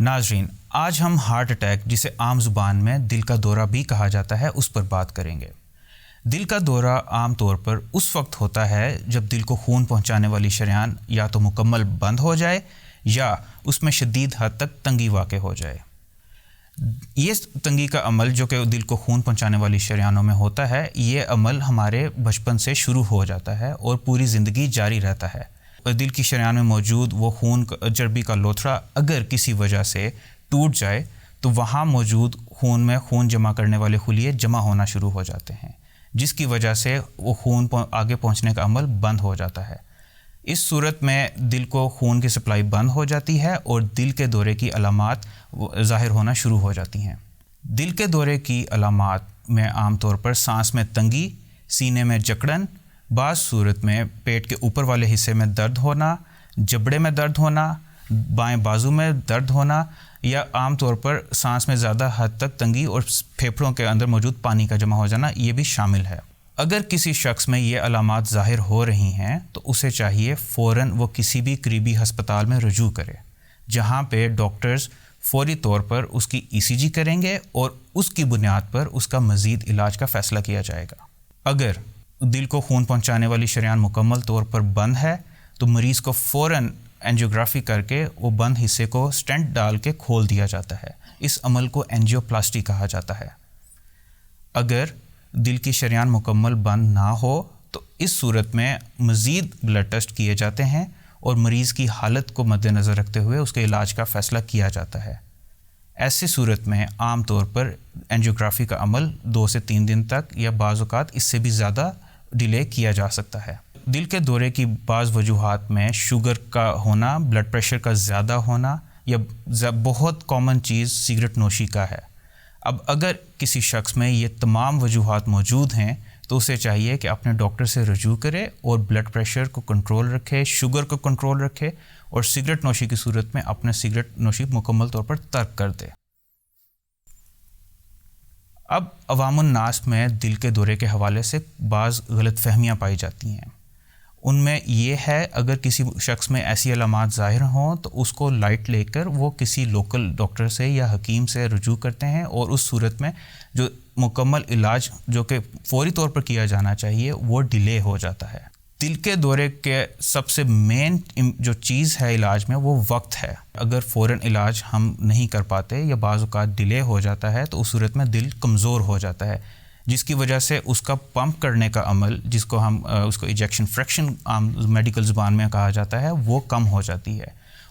ناظرین، آج ہم ہارٹ اٹیک، جسے عام زبان میں دل کا دورہ بھی کہا جاتا ہے، اس پر بات کریں گے۔ دل کا دورہ عام طور پر اس وقت ہوتا ہے جب دل کو خون پہنچانے والی شریان یا تو مکمل بند ہو جائے یا اس میں شدید حد تک تنگی واقع ہو جائے۔ یہ تنگی کا عمل جو کہ دل کو خون پہنچانے والی شریانوں میں ہوتا ہے، یہ عمل ہمارے بچپن سے شروع ہو جاتا ہے اور پوری زندگی جاری رہتا ہے۔ دل کی شریان میں موجود وہ چربی کا لوتھڑا اگر کسی وجہ سے ٹوٹ جائے تو وہاں موجود خون میں خون جمع کرنے والے خلیے جمع ہونا شروع ہو جاتے ہیں، جس کی وجہ سے وہ خون آگے پہنچنے کا عمل بند ہو جاتا ہے۔ اس صورت میں دل کو خون کی سپلائی بند ہو جاتی ہے اور دل کے دورے کی علامات ظاہر ہونا شروع ہو جاتی ہیں۔ دل کے دورے کی علامات میں عام طور پر سانس میں تنگی، سینے میں جکڑن، بعض صورت میں پیٹ کے اوپر والے حصے میں درد ہونا، جبڑے میں درد ہونا، بائیں بازو میں درد ہونا، یا عام طور پر سانس میں زیادہ حد تک تنگی اور پھیپھڑوں کے اندر موجود پانی کا جمع ہو جانا، یہ بھی شامل ہے۔ اگر کسی شخص میں یہ علامات ظاہر ہو رہی ہیں تو اسے چاہیے فوراً وہ کسی بھی قریبی ہسپتال میں رجوع کرے، جہاں پہ ڈاکٹرز فوری طور پر اس کی ECG کریں گے اور اس کی بنیاد پر اس کا مزید علاج کا فیصلہ کیا جائے گا۔ اگر دل کو خون پہنچانے والی شریان مکمل طور پر بند ہے تو مریض کو فوراً اینجیوگرافی کر کے وہ بند حصے کو سٹینٹ ڈال کے کھول دیا جاتا ہے۔ اس عمل کو اینجیوپلاسٹی کہا جاتا ہے۔ اگر دل کی شریان مکمل بند نہ ہو تو اس صورت میں مزید بلڈ ٹیسٹ کیے جاتے ہیں اور مریض کی حالت کو مد نظر رکھتے ہوئے اس کے علاج کا فیصلہ کیا جاتا ہے۔ ایسی صورت میں عام طور پر اینجیوگرافی کا عمل 2 سے 3 دن تک یا بعض اوقات اس سے بھی زیادہ ڈیلے کیا جا سکتا ہے۔ دل کے دورے کی بعض وجوہات میں شوگر کا ہونا، بلڈ پریشر کا زیادہ ہونا، یا بہت کامن چیز سگریٹ نوشی کا ہے۔ اب اگر کسی شخص میں یہ تمام وجوہات موجود ہیں تو اسے چاہیے کہ اپنے ڈاکٹر سے رجوع کرے اور بلڈ پریشر کو کنٹرول رکھے، شوگر کو کنٹرول رکھے، اور سگریٹ نوشی کی صورت میں اپنے سگریٹ نوشی مکمل طور پر ترک کر دے۔ اب عوام الناس میں دل کے دورے کے حوالے سے بعض غلط فہمیاں پائی جاتی ہیں۔ ان میں یہ ہے، اگر کسی شخص میں ایسی علامات ظاہر ہوں تو اس کو لائٹ لے کر وہ کسی لوکل ڈاکٹر سے یا حکیم سے رجوع کرتے ہیں، اور اس صورت میں جو مکمل علاج جو کہ فوری طور پر کیا جانا چاہیے وہ ڈیلے ہو جاتا ہے۔ دل کے دورے کے سب سے مین جو چیز ہے علاج میں وہ وقت ہے۔ اگر فوراً علاج ہم نہیں کر پاتے یا بعض اوقات ڈیلے ہو جاتا ہے تو اس صورت میں دل کمزور ہو جاتا ہے، جس کی وجہ سے اس کا پمپ کرنے کا عمل، جس کو ہم اس کو ایجیکشن فریکشن عام میڈیکل زبان میں کہا جاتا ہے، وہ کم ہو جاتی ہے،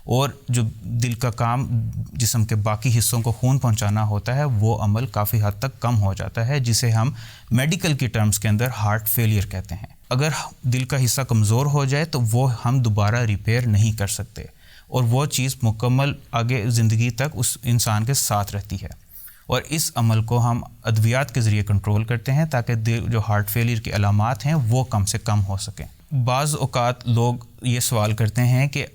اور جو دل کا کام جسم کے باقی حصوں کو خون پہنچانا ہوتا ہے وہ عمل کافی حد تک کم ہو جاتا ہے، جسے ہم میڈیکل کی ٹرمز کے اندر ہارٹ فیلئر کہتے ہیں۔ اگر دل کا حصہ کمزور ہو جائے تو وہ ہم دوبارہ ریپیئر نہیں کر سکتے، اور وہ چیز مکمل آگے زندگی تک اس انسان کے ساتھ رہتی ہے، اور اس عمل کو ہم ادویات کے ذریعے کنٹرول کرتے ہیں تاکہ جو ہارٹ فیلئر کی علامات ہیں وہ کم سے کم ہو سکیں۔ بعض اوقات لوگ یہ سوال کرتے ہیں کہ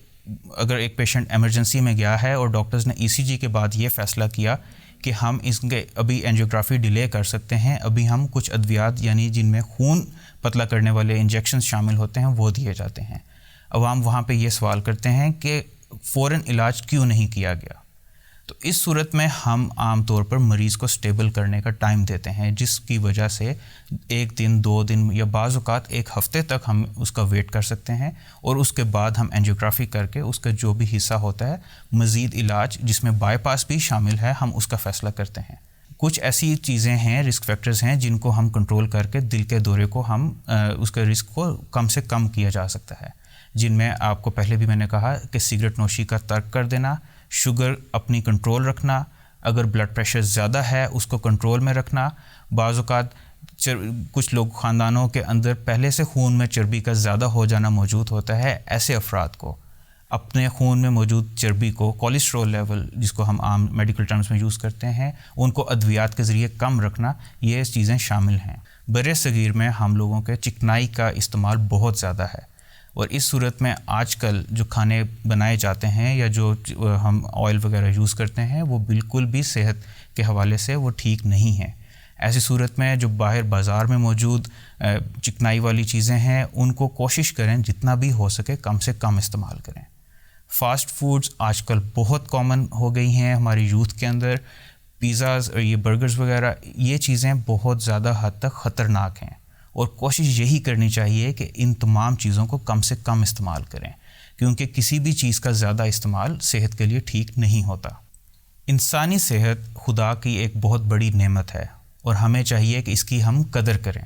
اگر ایک پیشنٹ ایمرجنسی میں گیا ہے اور ڈاکٹرز نے ECG کے بعد یہ فیصلہ کیا کہ ہم اس کے ابھی اینجیوگرافی ڈیلے کر سکتے ہیں، ابھی ہم کچھ ادویات یعنی جن میں خون پتلا کرنے والے انجیکشنز شامل ہوتے ہیں وہ دیے جاتے ہیں۔ عوام وہاں پہ یہ سوال کرتے ہیں کہ فوراً علاج کیوں نہیں کیا گیا؟ تو اس صورت میں ہم عام طور پر مریض کو سٹیبل کرنے کا ٹائم دیتے ہیں، جس کی وجہ سے 1 دن 2 دن یا بعض اوقات 1 ہفتے تک ہم اس کا ویٹ کر سکتے ہیں، اور اس کے بعد ہم اینجیوگرافی کر کے اس کا جو بھی حصہ ہوتا ہے مزید علاج، جس میں بائی پاس بھی شامل ہے، ہم اس کا فیصلہ کرتے ہیں۔ کچھ ایسی چیزیں ہیں، رسک فیکٹرز ہیں، جن کو ہم کنٹرول کر کے دل کے دورے کو ہم اس کے رسک کو کم سے کم کیا جا سکتا ہے، جن میں آپ کو پہلے بھی میں نے کہا کہ سگریٹ نوشی کا ترک کر دینا، شوگر اپنی کنٹرول رکھنا، اگر بلڈ پریشر زیادہ ہے اس کو کنٹرول میں رکھنا۔ بعض اوقات کچھ لوگ خاندانوں کے اندر پہلے سے خون میں چربی کا زیادہ ہو جانا موجود ہوتا ہے، ایسے افراد کو اپنے خون میں موجود چربی کو، کولیسٹرول لیول جس کو ہم عام میڈیکل ٹرمز میں یوز کرتے ہیں، ان کو ادویات کے ذریعے کم رکھنا، یہ چیزیں شامل ہیں۔ برِ صغیر میں ہم لوگوں کے چکنائی کا استعمال بہت زیادہ ہے، اور اس صورت میں آج کل جو کھانے بنائے جاتے ہیں یا جو ہم آئل وغیرہ یوز کرتے ہیں وہ بالکل بھی صحت کے حوالے سے وہ ٹھیک نہیں ہیں۔ ایسی صورت میں جو باہر بازار میں موجود چکنائی والی چیزیں ہیں ان کو کوشش کریں جتنا بھی ہو سکے کم سے کم استعمال کریں۔ فاسٹ فوڈز آج کل بہت کامن ہو گئی ہیں ہماری یوتھ کے اندر. پیزاز اور یہ برگرز وغیرہ یہ چیزیں بہت زیادہ حد تک خطرناک ہیں, اور کوشش یہی کرنی چاہیے کہ ان تمام چیزوں کو کم سے کم استعمال کریں, کیونکہ کسی بھی چیز کا زیادہ استعمال صحت کے لیے ٹھیک نہیں ہوتا. انسانی صحت خدا کی ایک بہت بڑی نعمت ہے, اور ہمیں چاہیے کہ اس کی ہم قدر کریں.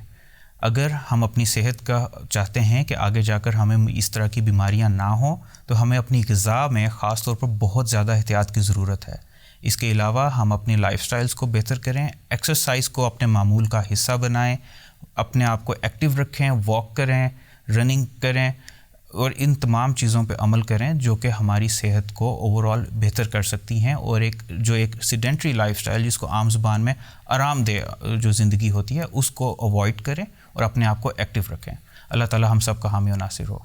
اگر ہم اپنی صحت کا چاہتے ہیں کہ آگے جا کر ہمیں اس طرح کی بیماریاں نہ ہوں, تو ہمیں اپنی غذا میں خاص طور پر بہت زیادہ احتیاط کی ضرورت ہے. اس کے علاوہ ہم اپنی لائف سٹائلز کو بہتر کریں, ایکسرسائز کو اپنے معمول کا حصہ بنائیں, اپنے آپ کو ایکٹیو رکھیں, واک کریں, رننگ کریں, اور ان تمام چیزوں پہ عمل کریں جو کہ ہماری صحت کو اوور آل بہتر کر سکتی ہیں, اور ایک سیڈنٹری لائف سٹائل جس کو عام زبان میں آرام دہ جو زندگی ہوتی ہے اس کو اوائڈ کریں اور اپنے آپ کو ایکٹیو رکھیں. اللہ تعالی ہم سب کا حامی و ناصر ہو.